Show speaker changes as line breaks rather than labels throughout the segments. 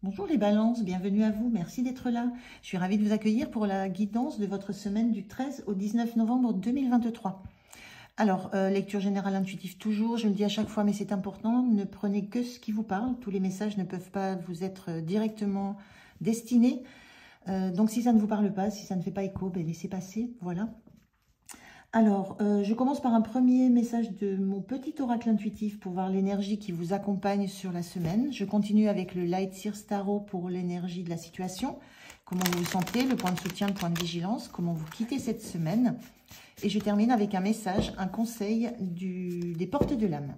Bonjour les balances, bienvenue à vous, merci d'être là. Je suis ravie de vous accueillir pour la guidance de votre semaine du 13 au 19 novembre 2023. Alors, lecture générale intuitive toujours, je le dis à chaque fois mais c'est important, ne prenez que ce qui vous parle, tous les messages ne peuvent pas vous être directement destinés. Donc si ça ne vous parle pas, si ça ne fait pas écho, ben laissez passer, voilà. Alors, je commence par un premier message de mon petit oracle intuitif pour voir l'énergie qui vous accompagne sur la semaine. Je continue avec le Light Seers Tarot pour l'énergie de la situation. Comment vous vous sentez, le point de soutien, le point de vigilance, comment vous quittez cette semaine. Et je termine avec un message, un conseil des portes de l'âme.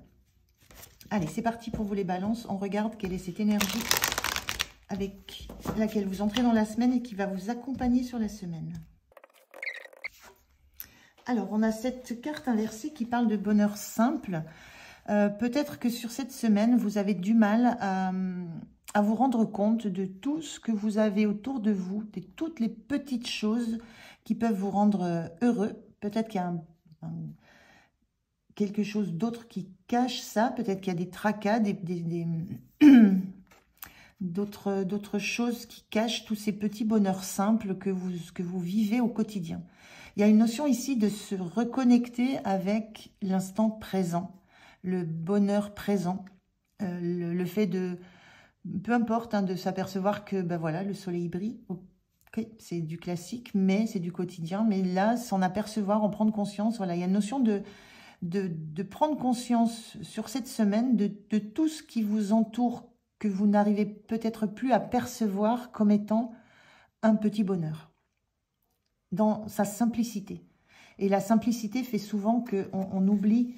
Allez, c'est parti pour vous les balances. On regarde quelle est cette énergie avec laquelle vous entrez dans la semaine et qui va vous accompagner sur la semaine. Alors, on a cette carte inversée qui parle de bonheur simple. Peut-être que sur cette semaine, vous avez du mal à vous rendre compte de tout ce que vous avez autour de vous, de toutes les petites choses qui peuvent vous rendre heureux. Peut-être qu'il y a quelque chose d'autre qui cache ça. Peut-être qu'il y a des tracas, d'autres choses qui cachent tous ces petits bonheurs simples que vous vivez au quotidien. Il y a une notion ici de se reconnecter avec l'instant présent, le bonheur présent, le fait de, peu importe, hein, de s'apercevoir que ben voilà, le soleil brille, okay, c'est du classique, mais c'est du quotidien, mais là, s'en apercevoir, en prendre conscience, voilà, il y a une notion de prendre conscience sur cette semaine de tout ce qui vous entoure, que vous n'arrivez peut-être plus à percevoir comme étant un petit bonheur, dans sa simplicité. Et la simplicité fait souvent qu'on oublie,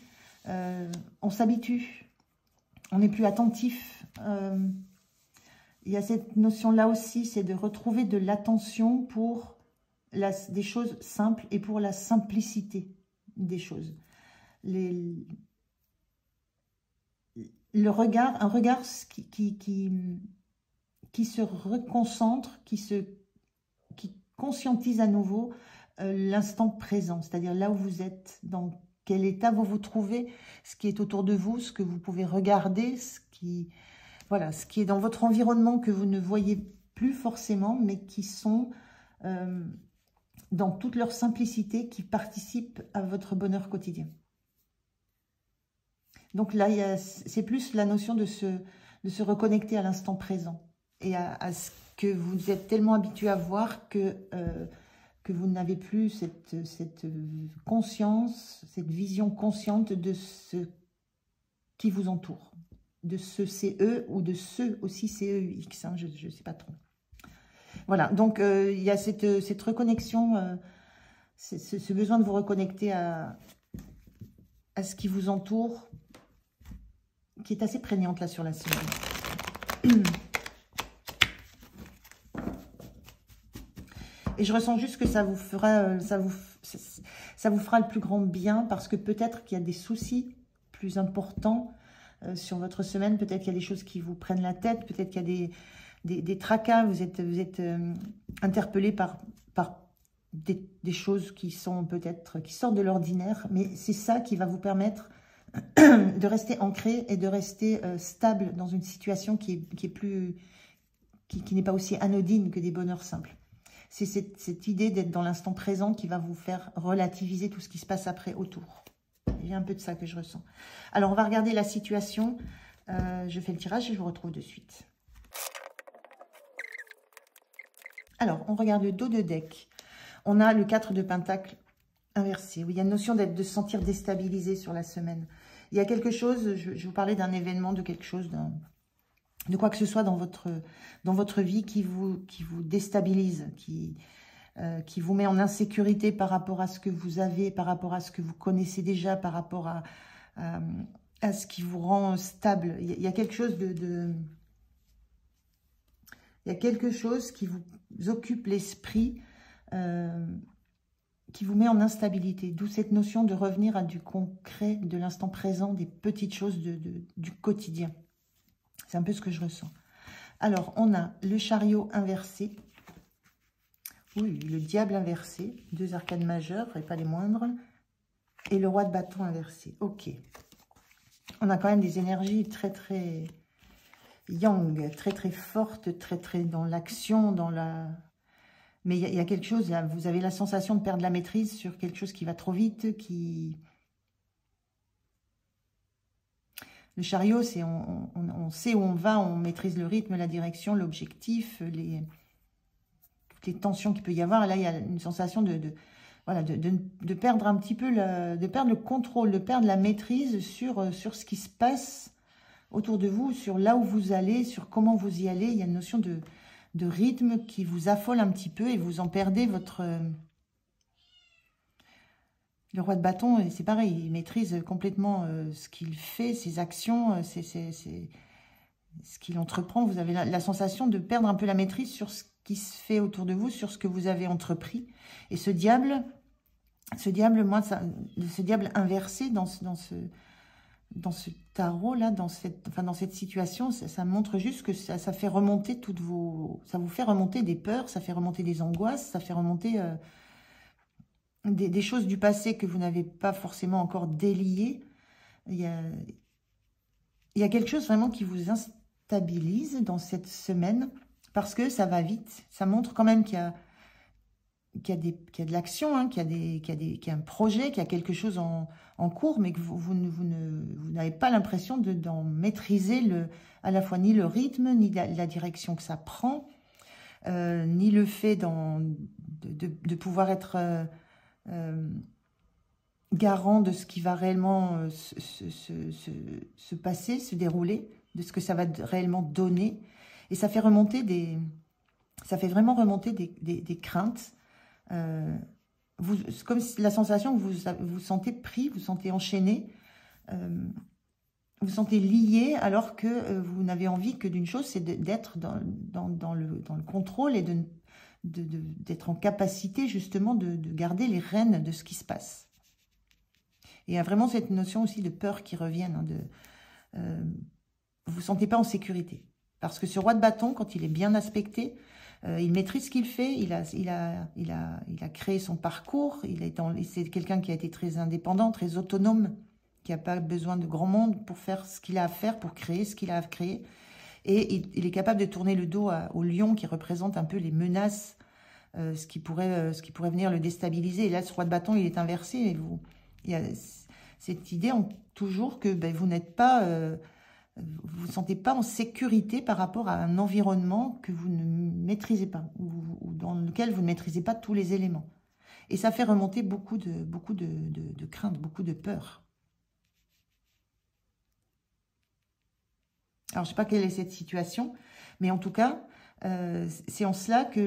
on s'habitue, on n'est plus attentif. Il y a cette notion-là aussi, c'est de retrouver de l'attention pour des choses simples et pour la simplicité des choses. Le regard, un regard qui se reconcentre, qui conscientise à nouveau l'instant présent, c'est-à-dire là où vous êtes, dans quel état vous vous trouvez, ce qui est autour de vous, ce que vous pouvez regarder, ce qui est dans votre environnement que vous ne voyez plus forcément, mais qui sont dans toute leur simplicité, qui participent à votre bonheur quotidien. Donc là, c'est plus la notion de se reconnecter à l'instant présent et à ce que vous êtes tellement habitué à voir que vous n'avez plus cette conscience, cette vision consciente de ce qui vous entoure, de ce CE ou de ce aussi CEUX, hein, je ne sais pas trop. Voilà, donc il y a cette reconnexion, ce besoin de vous reconnecter à ce qui vous entoure, qui est assez prégnante là sur la semaine. Et je ressens juste que ça vous fera le plus grand bien, parce que peut-être qu'il y a des soucis plus importants sur votre semaine, peut-être qu'il y a des choses qui vous prennent la tête, peut-être qu'il y a des tracas, vous êtes interpellé par des choses qui sont peut-être, qui sortent de l'ordinaire, mais c'est ça qui va vous permettre de rester ancré et de rester stable dans une situation qui n'est pas aussi anodine que des bonheurs simples. C'est cette idée d'être dans l'instant présent qui va vous faire relativiser tout ce qui se passe après autour. Il y a un peu de ça que je ressens. Alors, on va regarder la situation. Je fais le tirage et je vous retrouve de suite. Alors, on regarde le dos de deck. On a le 4 de Pentacle inversé. Oui, il y a une notion de se sentir déstabilisé sur la semaine. Il y a quelque chose, je vous parlais d'un événement, de quelque chose, de quoi que ce soit dans votre vie qui vous déstabilise, qui vous met en insécurité par rapport à ce que vous avez, par rapport à ce que vous connaissez déjà, par rapport à ce qui vous rend stable. Il y a quelque chose il y a quelque chose qui vous occupe l'esprit, qui vous met en instabilité. D'où cette notion de revenir à du concret, de l'instant présent, des petites choses du quotidien. C'est un peu ce que je ressens. Alors, on a le chariot inversé. Oui, le diable inversé. 2 arcanes majeures, et pas les moindres. Et le roi de bâton inversé. Ok. On a quand même des énergies très, très... yang, très très forte, très très dans l'action, dans la... Mais il y a quelque chose, là, vous avez la sensation de perdre la maîtrise sur quelque chose qui va trop vite, qui... Le chariot, c'est on sait où on va, on maîtrise le rythme, la direction, l'objectif, toutes les tensions qu'il peut y avoir. Et là, il y a une sensation voilà, de perdre un petit peu, de perdre le contrôle, de perdre la maîtrise sur ce qui se passe autour de vous, sur là où vous allez, sur comment vous y allez. Il y a une notion de rythme qui vous affole un petit peu et vous en perdez votre... Le roi de bâton, c'est pareil, il maîtrise complètement ce qu'il fait, ses actions, c'est ce qu'il entreprend. Vous avez la sensation de perdre un peu la maîtrise sur ce qui se fait autour de vous, sur ce que vous avez entrepris. Et ce diable inversé dans ce tarot-là, dans cette situation, ça montre juste que ça fait remonter ça vous fait remonter des peurs, ça fait remonter des angoisses, ça fait remonter des choses du passé que vous n'avez pas forcément encore déliées. Il y a quelque chose vraiment qui vous instabilise dans cette semaine parce que ça va vite. Ça montre quand même qu'il y a de l'action, hein, qu'il y a un projet, qu'il y a quelque chose en cours, mais que vous n'avez pas l'impression d'en maîtriser à la fois ni le rythme, ni la direction que ça prend, ni le fait de pouvoir être garant de ce qui va réellement se passer, se dérouler, de ce que ça va réellement donner. Et ça fait vraiment remonter des craintes. Comme si la sensation que vous sentez pris, vous sentez enchaîné, vous sentez lié, alors que vous n'avez envie que d'une chose, c'est d'être dans le contrôle et d'être en capacité justement de garder les rênes de ce qui se passe. Et il y a vraiment cette notion aussi de peur qui revient, hein, vous ne vous sentez pas en sécurité. Parce que ce roi de bâton, quand il est bien aspecté, il maîtrise ce qu'il fait, il a créé son parcours, c'est quelqu'un qui a été très indépendant, très autonome, qui n'a pas besoin de grand monde pour faire ce qu'il a à faire, pour créer ce qu'il a à créer. Et il est capable de tourner le dos au lion qui représente un peu les menaces, ce qui pourrait venir le déstabiliser. Et là, ce roi de bâton, il est inversé. Et il y a cette idée toujours que vous n'êtes pas... vous ne sentez pas en sécurité par rapport à un environnement que vous ne maîtrisez pas, ou dans lequel vous ne maîtrisez pas tous les éléments. Et ça fait remonter beaucoup de craintes, beaucoup de peur. Alors, je ne sais pas quelle est cette situation, mais en tout cas, c'est en cela que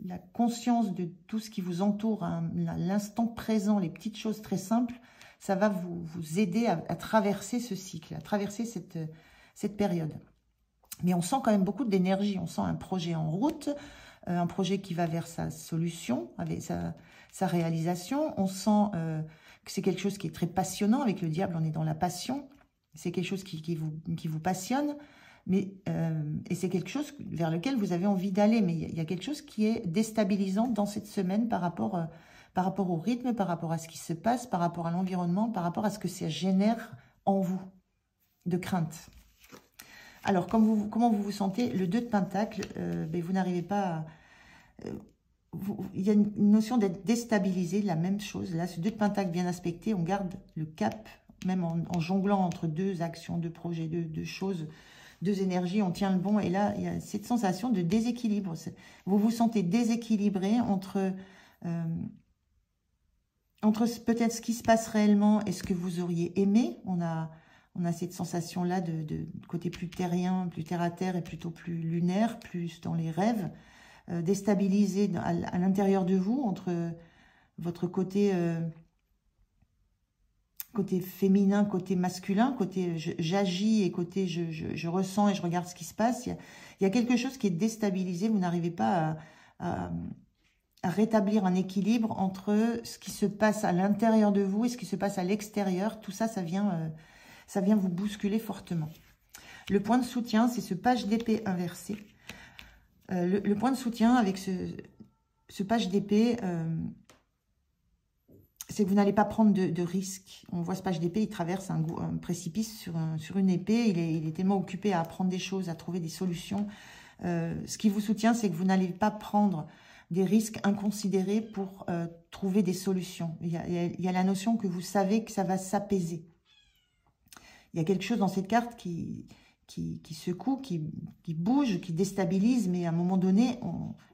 la conscience de tout ce qui vous entoure, hein, l'instant présent, les petites choses très simples, ça va vous aider à traverser ce cycle, à traverser cette période. Mais on sent quand même beaucoup d'énergie, on sent un projet en route, un projet qui va vers sa solution, avec sa réalisation. On sent que c'est quelque chose qui est très passionnant. Avec le diable, on est dans la passion. C'est quelque chose qui vous passionne, et c'est quelque chose vers lequel vous avez envie d'aller. Mais il y a quelque chose qui est déstabilisant dans cette semaine par rapport au rythme, par rapport à ce qui se passe, par rapport à l'environnement, par rapport à ce que ça génère en vous de crainte. Alors, comment vous vous sentez? Le 2 de Pentacle, vous n'arrivez pas à... il y a une notion d'être déstabilisé, la même chose. Là, ce 2 de Pentacle bien aspecté, on garde le cap, même en jonglant entre deux actions, deux projets, deux choses, deux énergies, on tient le bon. Et là, il y a cette sensation de déséquilibre. Vous vous sentez déséquilibré entre peut-être ce qui se passe réellement et ce que vous auriez aimé. On a cette sensation-là de côté plus terrien, plus terre-à-terre et plutôt plus lunaire, plus dans les rêves, déstabilisé à l'intérieur de vous, entre votre côté féminin, côté masculin, côté j'agis et côté je ressens et je regarde ce qui se passe. Il y a quelque chose qui est déstabilisé, vous n'arrivez pas à rétablir un équilibre entre ce qui se passe à l'intérieur de vous et ce qui se passe à l'extérieur. Tout ça, ça vient vous bousculer fortement. Le point de soutien, c'est ce page d'épée inversé. Le point de soutien avec ce page d'épée, c'est que vous n'allez pas prendre de risques. On voit ce page d'épée, il traverse un précipice sur une épée. Il est tellement occupé à apprendre des choses, à trouver des solutions. Ce qui vous soutient, c'est que vous n'allez pas prendre des risques inconsidérés pour trouver des solutions. Il y a la notion que vous savez que ça va s'apaiser. Il y a quelque chose dans cette carte qui secoue, qui bouge, qui déstabilise, mais à un moment donné,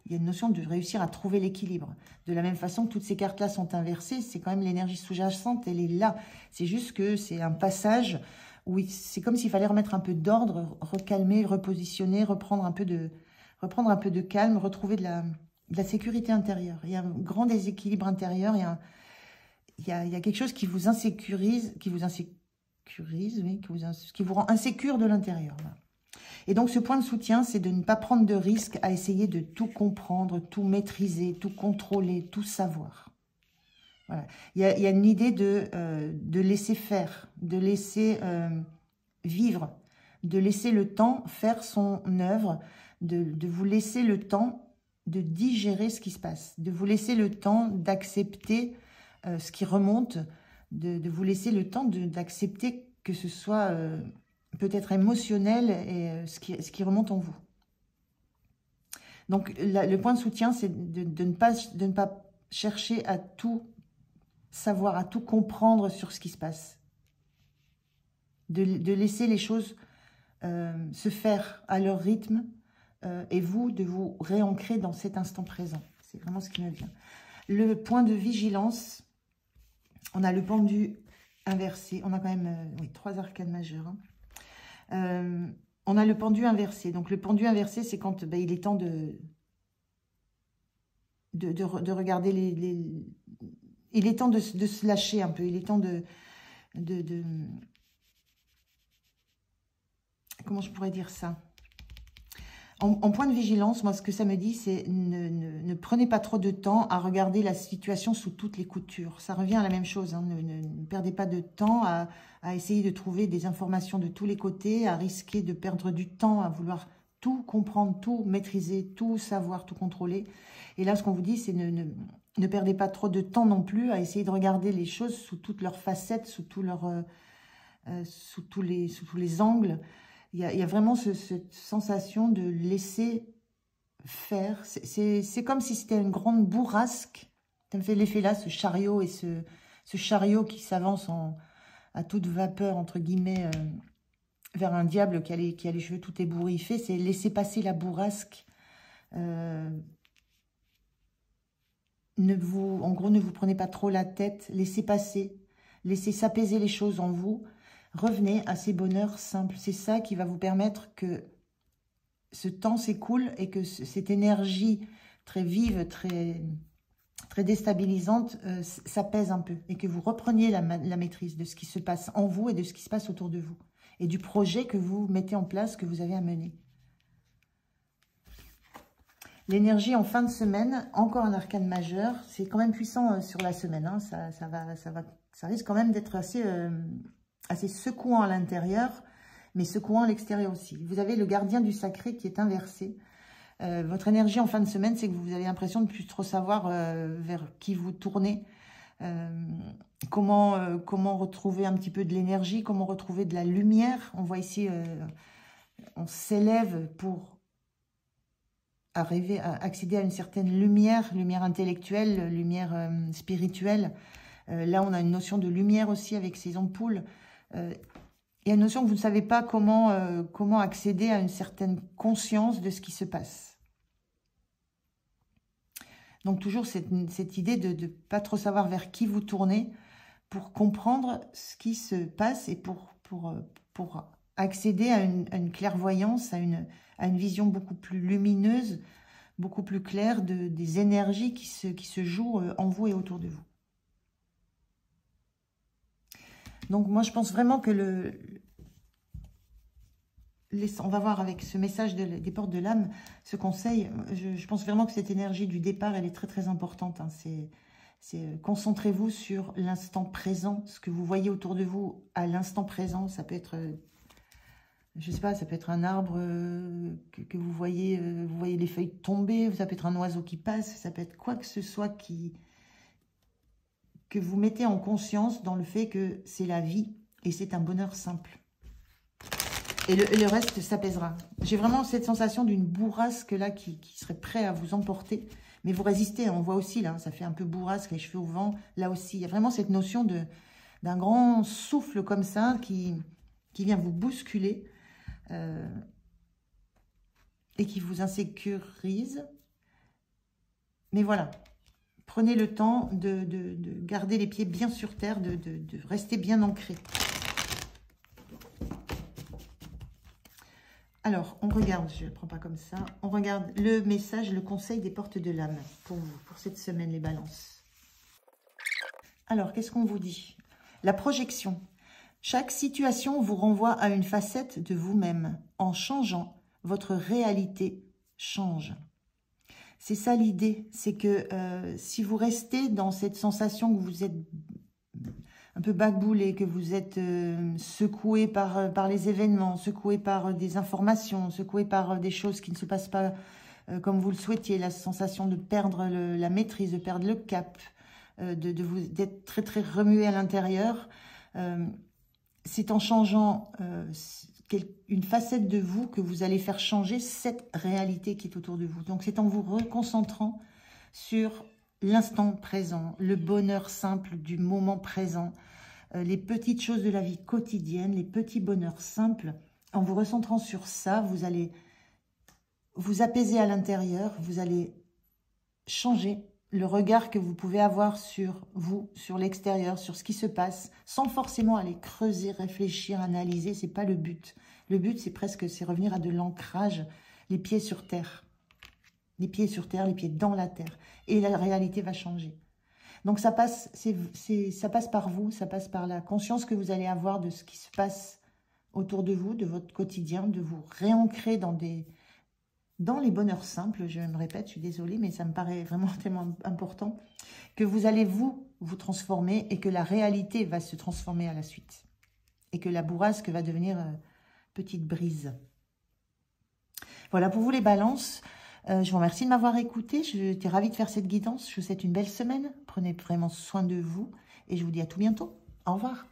il y a une notion de réussir à trouver l'équilibre. De la même façon que toutes ces cartes-là sont inversées, c'est quand même l'énergie sous-jacente, elle est là. C'est juste que c'est un passage où c'est comme s'il fallait remettre un peu d'ordre, recalmer, repositionner, reprendre un peu de calme, retrouver de la sécurité intérieure. Il y a un grand déséquilibre intérieur, il y a quelque chose qui vous insécurise, oui, qui vous rend insécure de l'intérieur. Voilà. Et donc, ce point de soutien, c'est de ne pas prendre de risques à essayer de tout comprendre, tout maîtriser, tout contrôler, tout savoir. Voilà. Il y a une idée de laisser faire, de laisser vivre, de laisser le temps faire son œuvre, de vous laisser le temps de digérer ce qui se passe, de vous laisser le temps d'accepter ce qui remonte, de vous laisser le temps d'accepter que ce soit peut-être émotionnel et ce qui remonte en vous. Donc, le point de soutien, c'est de ne pas chercher à tout savoir, à tout comprendre sur ce qui se passe. De laisser les choses se faire à leur rythme et vous, de vous réancrer dans cet instant présent. C'est vraiment ce qui me vient. Le point de vigilance, on a le pendu inversé. On a quand même 3 arcanes majeures. Hein. On a le pendu inversé. Donc, le pendu inversé, c'est quand il est temps de regarder il est temps de se lâcher un peu. Il est temps comment je pourrais dire ça? En point de vigilance, moi, ce que ça me dit, c'est ne prenez pas trop de temps à regarder la situation sous toutes les coutures. Ça revient à la même chose. Hein. Ne perdez pas de temps à essayer de trouver des informations de tous les côtés, à risquer de perdre du temps, à vouloir tout comprendre, tout maîtriser, tout savoir, tout contrôler. Et là, ce qu'on vous dit, c'est ne perdez pas trop de temps non plus à essayer de regarder les choses sous toutes leurs facettes, sous tous les angles. Il y a vraiment cette sensation de laisser faire. C'est comme si c'était une grande bourrasque. Ça me fait l'effet là, ce chariot et ce chariot qui s'avance à toute vapeur, entre guillemets, vers un diable qui a les cheveux tout ébouriffés. C'est laisser passer la bourrasque. En gros, ne vous prenez pas trop la tête. Laissez passer. Laissez s'apaiser les choses en vous. Revenez à ces bonheurs simples. C'est ça qui va vous permettre que ce temps s'écoule et que cette énergie très vive, très déstabilisante, s'apaise un peu. Et que vous repreniez la maîtrise de ce qui se passe en vous et de ce qui se passe autour de vous. Et du projet que vous mettez en place, que vous avez à mener. L'énergie en fin de semaine, encore un arcane majeur. C'est quand même puissant sur la semaine. Hein. Ça risque quand même d'être assez secouant à l'intérieur, mais secouant à l'extérieur aussi. Vous avez le gardien du sacré qui est inversé. Votre énergie en fin de semaine, c'est que vous avez l'impression de ne plus trop savoir vers qui vous tournez. Comment retrouver un petit peu de l'énergie, comment retrouver de la lumière. On voit ici, on s'élève pour arriver à accéder à une certaine lumière intellectuelle, lumière spirituelle. Là, on a une notion de lumière aussi avec ces ampoules. Il y a une notion que vous ne savez pas comment accéder à une certaine conscience de ce qui se passe. Donc toujours cette idée de ne pas trop savoir vers qui vous tournez pour comprendre ce qui se passe et pour accéder à une clairvoyance, à une vision beaucoup plus lumineuse, beaucoup plus claire des énergies qui se jouent en vous et autour de vous. Donc moi je pense vraiment que on va voir avec ce message des portes de l'âme, ce conseil, je pense vraiment que cette énergie du départ, elle est très très importante. Hein. C'est concentrez-vous sur l'instant présent, ce que vous voyez autour de vous à l'instant présent. Ça peut être, je sais pas, ça peut être un arbre que vous voyez les feuilles tomber, ça peut être un oiseau qui passe, ça peut être quoi que ce soit que vous mettez en conscience dans le fait que c'est la vie et c'est un bonheur simple. Et le reste s'apaisera. J'ai vraiment cette sensation d'une bourrasque là qui serait prêt à vous emporter. Mais vous résistez, on voit aussi là, ça fait un peu bourrasque, les cheveux au vent. Là aussi, il y a vraiment cette notion d'un grand souffle comme ça qui vient vous bousculer et qui vous insécurise. Mais voilà, prenez le temps de garder les pieds bien sur terre, de rester bien ancré. Alors, on regarde, je ne le prends pas comme ça, on regarde le message, le conseil des portes de l'âme pour vous, pour cette semaine, les balances. Alors, qu'est-ce qu'on vous dit? La projection. Chaque situation vous renvoie à une facette de vous-même. En changeant, votre réalité change. C'est ça l'idée, c'est que si vous restez dans cette sensation que vous êtes un peu bagboulé, que vous êtes secoué par les événements, secoué par des informations, secoué par des choses qui ne se passent pas comme vous le souhaitiez, la sensation de perdre la maîtrise, de perdre le cap, d'être très très remué à l'intérieur, c'est en changeant une facette de vous que vous allez faire changer cette réalité qui est autour de vous. Donc c'est en vous reconcentrant sur l'instant présent, le bonheur simple du moment présent, les petites choses de la vie quotidienne, les petits bonheurs simples. En vous recentrant sur ça, vous allez vous apaiser à l'intérieur, vous allez changer le regard que vous pouvez avoir sur vous, sur l'extérieur, sur ce qui se passe, sans forcément aller creuser, réfléchir, analyser. C'est pas le but. Le but, c'est revenir à de l'ancrage, les pieds sur terre. Les pieds sur terre, les pieds dans la terre. Et la réalité va changer. Donc ça passe, ça passe par vous, ça passe par la conscience que vous allez avoir de ce qui se passe autour de vous, de votre quotidien, de vous réancrer dans les bonheurs simples. Je me répète, je suis désolée, mais ça me paraît vraiment tellement important que vous allez vous transformer et que la réalité va se transformer à la suite. Et que la bourrasque va devenir petite brise. Voilà pour vous les balances. Je vous remercie de m'avoir écouté. J'étais ravie de faire cette guidance. Je vous souhaite une belle semaine. Prenez vraiment soin de vous. Et je vous dis à tout bientôt. Au revoir.